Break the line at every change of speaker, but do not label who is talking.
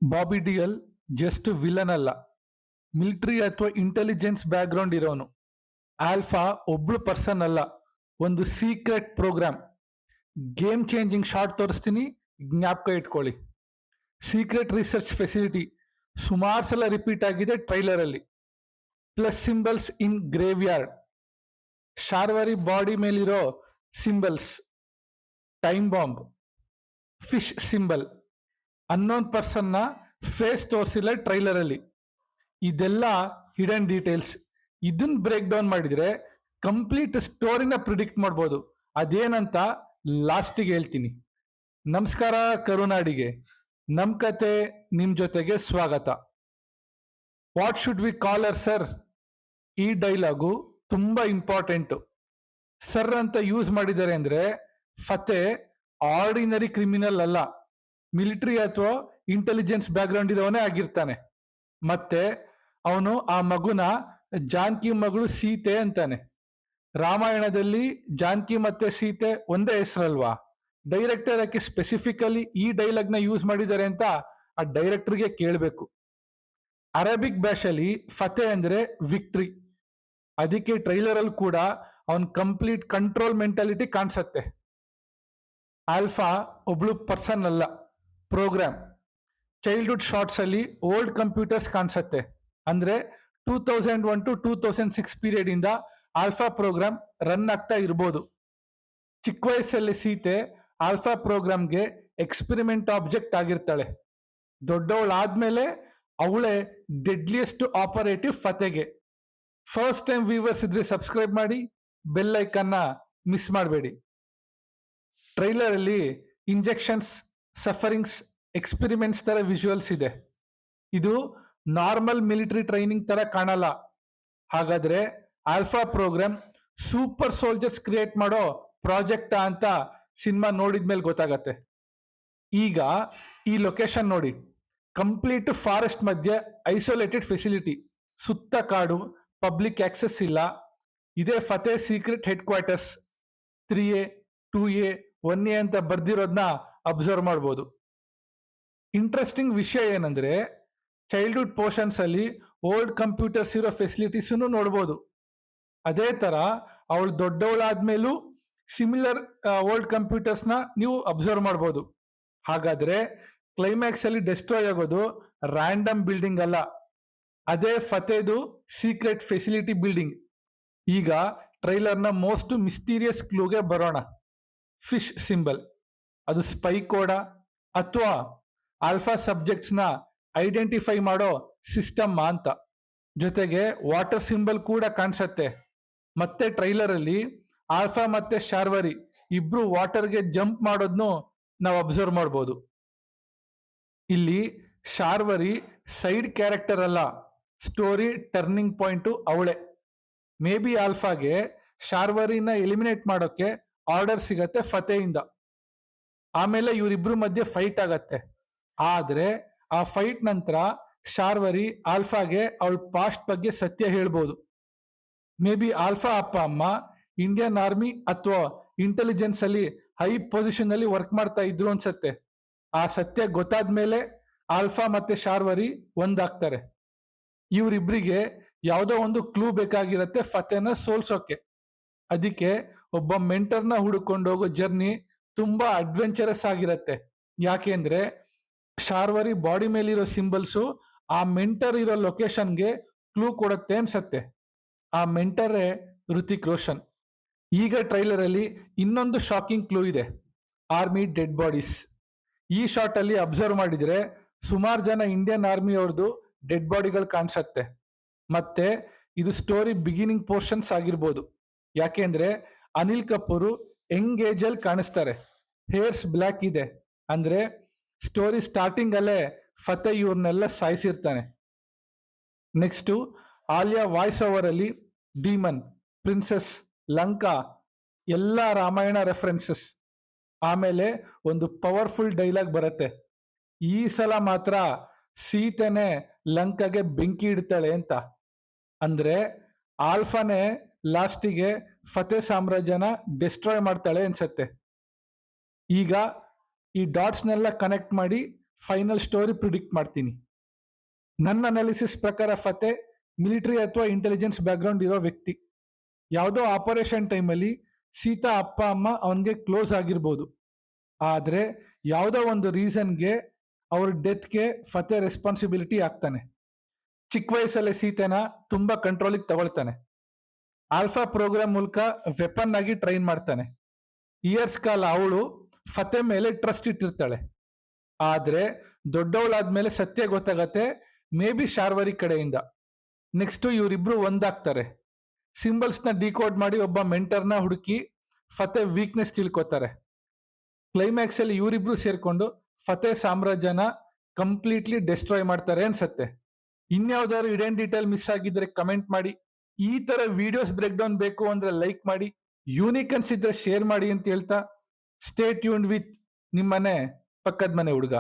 Bobby Deol just villain ಅಲ್ಲ, military ಅಥವಾ intelligence background ಇರೋನು. ಆಲ್ಫಾ ಒಬ್ಳು ಪರ್ಸನ್ ಅಲ್ಲ, ಒಂದು secret programme. Game changing short ತೋರಿಸ್ತೀನಿ, ಜ್ಞಾಪಕ ಇಟ್ಕೊಳ್ಳಿ. ಸೀಕ್ರೆಟ್ ರಿಸರ್ಚ್ ಫೆಸಿಲಿಟಿ ಸುಮಾರು ಸಲ ರಿಪೀಟ್ ಆಗಿದೆ ಟ್ರೈಲರ್ ಅಲ್ಲಿ. Plus symbols in graveyard, Sharvari body ಮೇಲಿರೋ symbols, time bomb, fish symbol, unknown ಪರ್ಸನ್ನ ಫೇಸ್ ತೋರಿಸಿಲ್ಲ ಟ್ರೈಲರ್ ಅಲ್ಲಿ. ಇದೆಲ್ಲ ಹಿಡನ್ ಡೀಟೇಲ್ಸ್. ಇದನ್ನ ಬ್ರೇಕ್ ಡೌನ್ ಮಾಡಿದ್ರೆ ಕಂಪ್ಲೀಟ್ ಸ್ಟೋರಿನ ಪ್ರಿಡಿಕ್ಟ್ ಮಾಡ್ಬೋದು. ಅದೇನಂತ ಲಾಸ್ಟಿಗೆ ಹೇಳ್ತೀನಿ. ನಮಸ್ಕಾರ ಕರುನಾಡಿಗೆ, ನಮ್ ಕತೆ ನಿಮ್ ಜೊತೆಗೆ ಸ್ವಾಗತ. What should we call her sir? ಈ ಡೈಲಾಗು ತುಂಬಾ ಇಂಪಾರ್ಟೆಂಟ್. ಸರ್ ಅಂತ ಯೂಸ್ ಮಾಡಿದ್ದಾರೆ ಅಂದ್ರೆ ಫತೆ ಆರ್ಡಿನರಿ ಕ್ರಿಮಿನಲ್ ಅಲ್ಲ, ಮಿಲಿಟರಿ ಅಥವಾ ಇಂಟೆಲಿಜೆನ್ಸ್ ಬ್ಯಾಕ್ಗ್ರೌಂಡ್ ಇರೋವನೇ ಆಗಿರ್ತಾನೆ. ಮತ್ತೆ ಅವನು ಆ ಮಗುನ ಜಾನಕಿ ಮಗಳು ಸೀತೆ ಅಂತಾನೆ. ರಾಮಾಯಣದಲ್ಲಿ ಜಾನಕಿ ಮತ್ತೆ ಸೀತೆ ಒಂದೇ ಹೆಸರಲ್ವಾ? ಡೈರೆಕ್ಟರ್ ಅದಕ್ಕೆ ಸ್ಪೆಸಿಫಿಕಲಿ ಈ ಡೈಲಾಗ್ ನ ಯೂಸ್ ಮಾಡಿದ್ದಾರೆ ಅಂತ ಆ ಡೈರೆಕ್ಟರ್ಗೆ ಕೇಳಬೇಕು. ಅರೇಬಿಕ್ ಭಾಷೆಯಲ್ಲಿ ಫತೆ ಅಂದ್ರೆ ವಿಕ್ಟ್ರಿ. ಅದಕ್ಕೆ ಟ್ರೈಲರ್ ಅಲ್ಲಿ ಕೂಡ ಅವನ್ ಕಂಪ್ಲೀಟ್ ಕಂಟ್ರೋಲ್ ಮೆಂಟಾಲಿಟಿ ಕಾಣಿಸತ್ತೆ. ಆಲ್ಫಾ ಒಬ್ಳು ಪರ್ಸನ್ ಅಲ್ಲ, ಪ್ರೋಗ್ರಾಮ್. ಚೈಲ್ಡ್ಹುಡ್ ಶಾರ್ಟ್ಸ್ ಅಲ್ಲಿ ಓಲ್ಡ್ ಕಂಪ್ಯೂಟರ್ಸ್ ಕಾಣಿಸತ್ತೆ. ಅಂದ್ರೆ 2001 to 2006 ಪೀರಿಯಡ್ ಇಂದ ಆಲ್ಫಾ ಪ್ರೋಗ್ರಾಮ್ ರನ್ ಆಗ್ತಾ ಇರ್ಬೋದು. ಚಿಕ್ಕ ವಯಸ್ಸಲ್ಲಿ ಸೀತೆ ಆಲ್ಫಾ ಪ್ರೋಗ್ರಾಮ್ಗೆ ಎಕ್ಸ್ಪೆರಿಮೆಂಟ್ ಆಬ್ಜೆಕ್ಟ್ ಆಗಿರ್ತಾಳೆ. ದೊಡ್ಡವಳಾದ್ಮೇಲೆ ಅವಳೇ ಡೆಡ್ಲಿಯೆಸ್ಟ್ ಆಪರೇಟಿವ್ ಫತೆಗೆ. ಫಸ್ಟ್ ಟೈಮ್ ವ್ಯೂವರ್ಸ್ ಇದ್ರೆ ಸಬ್ಸ್ಕ್ರೈಬ್ ಮಾಡಿ, ಬೆಲ್ ಐಕನ್ನ ಮಿಸ್ ಮಾಡಬೇಡಿ. ಟ್ರೈಲರ್ ಅಲ್ಲಿ ಇಂಜೆಕ್ಷನ್ಸ್, ಸಫರಿಂಗ್ಸ್, ಎಕ್ಸ್ಪೆರಿಮೆಂಟ್ಸ್ ತರ ವಿಜುವಲ್ಸ್ ಇದೆ. ಇದು ನಾರ್ಮಲ್ ಮಿಲಿಟರಿ ಟ್ರೈನಿಂಗ್ ತರ ಕಾಣಲ್ಲ. ಹಾಗಾದ್ರೆ alpha program super soldiers create ಮಾಡೋ ಪ್ರಾಜೆಕ್ಟ್ ಅಂತ ಸಿನಿಮಾ ನೋಡಿದ್ಮೇಲೆ ಗೊತ್ತಾಗತ್ತೆ. ಈಗ ಈ ಲೊಕೇಶನ್ ನೋಡಿ, ಕಂಪ್ಲೀಟ್ ಫಾರೆಸ್ಟ್ ಮಧ್ಯೆ ಐಸೋಲೇಟೆಡ್ ಫೆಸಿಲಿಟಿ, ಸುತ್ತ ಕಾಡು, ಪಬ್ಲಿಕ್ ಆಕ್ಸೆಸ್ ಇಲ್ಲ. ಇದೇ Fateh secret head quarters. 3A, 2A, 1A ಅಂತ ಬರ್ದಿರೋದನ್ನ ಅಬ್ಸರ್ವ್ ಮಾಡ್ಬೋದು. ಇಂಟ್ರೆಸ್ಟಿಂಗ್ ವಿಷಯ ಏನಂದ್ರೆ ಚೈಲ್ಡ್ಹುಡ್ ಪೋರ್ಷನ್ಸ್ ಅಲ್ಲಿ ಓಲ್ಡ್ ಕಂಪ್ಯೂಟರ್ಸ್ ಇರೋ ಫೆಸಿಲಿಟೀಸ್ ನೋಡ್ಬೋದು. ಅದೇ ತರ ಅವಳು ದೊಡ್ಡವಳಾದ್ಮೇಲೂ ಸಿಮಿಲರ್ ಓಲ್ಡ್ ಕಂಪ್ಯೂಟರ್ಸ್ ನ ನೀವು ಅಬ್ಸರ್ವ್ ಮಾಡ್ಬೋದು. ಹಾಗಾದ್ರೆ ಕ್ಲೈಮ್ಯಾಕ್ಸ್ ಅಲ್ಲಿ ಡೆಸ್ಟ್ರಾಯ್ ಆಗೋದು ರ್ಯಾಂಡಮ್ ಬಿಲ್ಡಿಂಗ್ ಅಲ್ಲ, ಅದೇ ಫತೇದು ಸೀಕ್ರೆಟ್ ಫೆಸಿಲಿಟಿ ಬಿಲ್ಡಿಂಗ್. ಈಗ ಟ್ರೈಲರ್ನ ಮೋಸ್ಟ್ ಮಿಸ್ಟೀರಿಯಸ್ ಕ್ಲೂಗೆ ಬರೋಣ. ಫಿಶ್ ಸಿಂಬಲ್, ಅದು ಸ್ಪೈ ಕೋಡ ಅಥವಾ ಆಲ್ಫಾ ಸಬ್ಜೆಕ್ಟ್ಸ್ ನ ಐಡೆಂಟಿಫೈ ಮಾಡೋ ಸಿಸ್ಟಮ್ ಅಂತ. ಜೊತೆಗೆ ವಾಟರ್ ಸಿಂಬಲ್ ಕೂಡ ಕಾಣಿಸತ್ತೆ. ಮತ್ತೆ ಟ್ರೈಲರ್ ಅಲ್ಲಿ ಆಲ್ಫಾ ಮತ್ತೆ ಶಾರ್ವರಿ ಇಬ್ರು ವಾಟರ್ಗೆ ಜಂಪ್ ಮಾಡೋದ್ನು ನಾವು ಅಬ್ಸರ್ವ್ ಮಾಡ್ಬೋದು. ಇಲ್ಲಿ ಶಾರ್ವರಿ ಸೈಡ್ ಕ್ಯಾರೆಕ್ಟರ್ ಅಲ್ಲ, ಸ್ಟೋರಿ ಟರ್ನಿಂಗ್ ಪಾಯಿಂಟು ಅವಳೆ. ಮೇ ಬಿ ಆಲ್ಫಾಗೆ ಶಾರ್ವರಿನ ಎಲಿಮಿನೇಟ್ ಮಾಡೋಕೆ ಆರ್ಡರ್ ಸಿಗತ್ತೆ ಫತೆಯಿಂದ. ಆಮೇಲೆ ಇವರಿಬ್ರು ಮಧ್ಯೆ ಫೈಟ್ ಆಗತ್ತೆ. ಆದ್ರೆ ಆ ಫೈಟ್ ನಂತರ ಶಾರ್ವರಿ ಆಲ್ಫಾಗೆ ಅವಳ ಪಾಸ್ಟ್ ಬಗ್ಗೆ ಸತ್ಯ ಹೇಳ್ಬೋದು. ಮೇ ಬಿ ಆಲ್ಫಾ ಅಪ್ಪ ಅಮ್ಮ ಇಂಡಿಯನ್ ಆರ್ಮಿ ಅಥವಾ ಇಂಟೆಲಿಜೆನ್ಸ್ ಅಲ್ಲಿ ಹೈ ಪೊಸಿಷನ್ ಅಲ್ಲಿ ವರ್ಕ್ ಮಾಡ್ತಾ ಇದ್ರು ಅನ್ಸತ್ತೆ. ಆ ಸತ್ಯ ಗೊತ್ತಾದ್ಮೇಲೆ ಆಲ್ಫಾ ಮತ್ತೆ ಶಾರ್ವರಿ ಒಂದಾಗ್ತಾರೆ. ಇವರಿಬ್ರಿಗೆ ಯಾವುದೋ ಒಂದು ಕ್ಲೂ ಬೇಕಾಗಿರತ್ತೆ ಫತೆನ ಸೋಲ್ಸೋಕೆ. ಅದಕ್ಕೆ ಒಬ್ಬ ಮೆಂಟರ್ನ ಹುಡುಕೊಂಡು ಹೋಗೋ ಜರ್ನಿ ತುಂಬಾ ಅಡ್ವೆಂಚರಸ್ ಆಗಿರತ್ತೆ. ಯಾಕೆಂದ್ರೆ ಶಾರ್ವರಿ ಬಾಡಿ ಮೇಲಿರೋ ಸಿಂಬಲ್ಸು ಆ ಮೆಂಟರ್ ಇರೋ ಲೊಕೇಶನ್ಗೆ ಕ್ಲೂ ಕೊಡುತ್ತೆ ಅನ್ಸತ್ತೆ. ಆ ಮೆಂಟರೇ ಋತಿಕ್ ರೋಷನ್. ಈಗ ಟ್ರೈಲರ್ ಅಲ್ಲಿ ಇನ್ನೊಂದು ಶಾಕಿಂಗ್ ಕ್ಲೂ ಇದೆ, ಆರ್ಮಿ ಡೆಡ್ ಬಾಡೀಸ್. ಈ ಶಾಟ್ ಅಲ್ಲಿ ಅಬ್ಸರ್ವ್ ಮಾಡಿದ್ರೆ ಸುಮಾರು ಜನ ಇಂಡಿಯನ್ ಆರ್ಮಿ ಅವ್ರದ್ದು ಡೆಡ್ ಬಾಡಿಗಳು ಕಾಣಿಸತ್ತೆ. ಮತ್ತೆ ಇದು ಸ್ಟೋರಿ ಬಿಗಿನಿಂಗ್ ಪೋರ್ಷನ್ಸ್ ಆಗಿರ್ಬೋದು. ಯಾಕೆಂದ್ರೆ ಅನಿಲ್ ಕಪೂರ್ ಯಂಗ್ ಏಜ್ ಅಲ್ಲಿ ಕಾಣಿಸ್ತಾರೆ, ಹೇರ್ಸ್ ಬ್ಲ್ಯಾಕ್ ಇದೆ. ಅಂದ್ರೆ ಸ್ಟೋರಿ ಸ್ಟಾರ್ಟಿಂಗ್ ಅಲ್ಲೇ ಫತೆ ಇವ್ರನ್ನೆಲ್ಲ ಸಾಯಿಸಿರ್ತಾನೆ. ನೆಕ್ಸ್ಟ್ ಆಲಿಯಾ ವಾಯ್ಸ್ ಓವರ್ ಅಲ್ಲಿ ಡೀಮನ್, ಪ್ರಿನ್ಸೆಸ್, ಲಂಕಾ ಎಲ್ಲ ರಾಮಾಯಣ ರೆಫರೆನ್ಸಸ್. ಆಮೇಲೆ ಒಂದು ಪವರ್ಫುಲ್ ಡೈಲಾಗ್ ಬರುತ್ತೆ, ಈ ಸಲ ಮಾತ್ರ ಸೀತೆನೆ ಲಂಕಾಗೆ ಬೆಂಕಿ ಇಡ್ತಾಳೆ ಅಂತ. ಅಂದ್ರೆ ಆಲ್ಫಾನೆ ಲಾಸ್ಟಿಗೆ ಫತೆ ಸಾಮ್ರಾಜ್ಯನ ಡಿಸ್ಟ್ರಾಯ್ ಮಾಡ್ತಾಳೆ ಅನ್ಸತ್ತೆ. ಈಗ ಈ ಡಾಟ್ಸ್ನೆಲ್ಲ ಕನೆಕ್ಟ್ ಮಾಡಿ ಫೈನಲ್ ಸ್ಟೋರಿ ಪ್ರಿಡಿಕ್ಟ್ ಮಾಡ್ತೀನಿ. ನನ್ನ ಅನಾಲಿಸಿಸ್ ಪ್ರಕಾರ ಫತೆ ಮಿಲಿಟರಿ ಅಥವಾ ಇಂಟೆಲಿಜೆನ್ಸ್ ಬ್ಯಾಕ್ಗ್ರೌಂಡ್ ಇರೋ ವ್ಯಕ್ತಿ. ಯಾವುದೋ ಆಪರೇಷನ್ ಟೈಮಲ್ಲಿ ಸೀತಾ ಅಪ್ಪ ಅಮ್ಮ ಅವನಿಗೆ ಕ್ಲೋಸ್ ಆಗಿರ್ಬೋದು, ಆದರೆ ಯಾವುದೋ ಒಂದು ರೀಸನ್ಗೆ ಅವ್ರ ಡೆತ್ಗೆ ಫತೆ ರೆಸ್ಪಾನ್ಸಿಬಿಲಿಟಿ ಆಗ್ತಾನೆ. ಚಿಕ್ಕ ವಯಸ್ಸಲ್ಲೇ ಸೀತೆನ ತುಂಬಾ ಕಂಟ್ರೋಲಿಗೆ ತಗೊಳ್ತಾನೆ. ಆಲ್ಫಾ ಪ್ರೋಗ್ರಾಮ್ ಮೂಲಕ ವೆಪನ್ ಆಗಿ ಟ್ರೈನ್ ಮಾಡ್ತಾನೆ. ಇಯರ್ಸ್ ಕಾಲ ಅವಳು ಫತೆ ಮೇಲೆ ಟ್ರಸ್ಟ್ ಇಟ್ಟಿರ್ತಾಳೆ. ಆದ್ರೆ ದೊಡ್ಡವಳಾದ್ಮೇಲೆ ಸತ್ಯ ಗೊತ್ತಾಗತ್ತೆ, ಮೇ ಬಿ ಶಾರ್ವರಿ ಕಡೆಯಿಂದ. ನೆಕ್ಸ್ಟ್ ಇವರಿಬ್ರು ಒಂದಾಗ್ತಾರೆ. ಸಿಂಬಲ್ಸ್ ನ ಡಿಕೋಡ್ ಮಾಡಿ ಒಬ್ಬ ಮೆಂಟರ್ನ ಹುಡುಕಿ ಫತೆ ವೀಕ್ನೆಸ್ ತಿಳ್ಕೊತಾರೆ. ಕ್ಲೈಮ್ಯಾಕ್ಸ್ ಅಲ್ಲಿ ಇವರಿಬ್ರು ಸೇರ್ಕೊಂಡು ಫತೆ ಸಾಮ್ರಾಜ್ಯನ ಕಂಪ್ಲೀಟ್ಲಿ ಡೆಸ್ಟ್ರಾಯ್ ಮಾಡ್ತಾರೆ ಅನ್ಸತ್ತೆ. ಇನ್ಯಾವ್ದಾದ್ರು ಇಡನ್ ಡೀಟೇಲ್ ಮಿಸ್ ಆಗಿದ್ರೆ ಕಮೆಂಟ್ ಮಾಡಿ. ಈ ತರ ವಿಡಿಯೋಸ್ ಬ್ರೇಕ್ ಡೌನ್ ಬೇಕು ಅಂದ್ರೆ ಲೈಕ್ ಮಾಡಿ, ಯೂನಿಕ್ ಅನ್ಸಿದ್ರೆ ಶೇರ್ ಮಾಡಿ ಅಂತ ಹೇಳ್ತಾ, ಸ್ಟೇ ಟ್ಯೂನ್ಡ್ ವಿತ್ ನಿಮ್ಮನೆ ಪಕ್ಕದ ಮನೆ ಹುಡುಗ.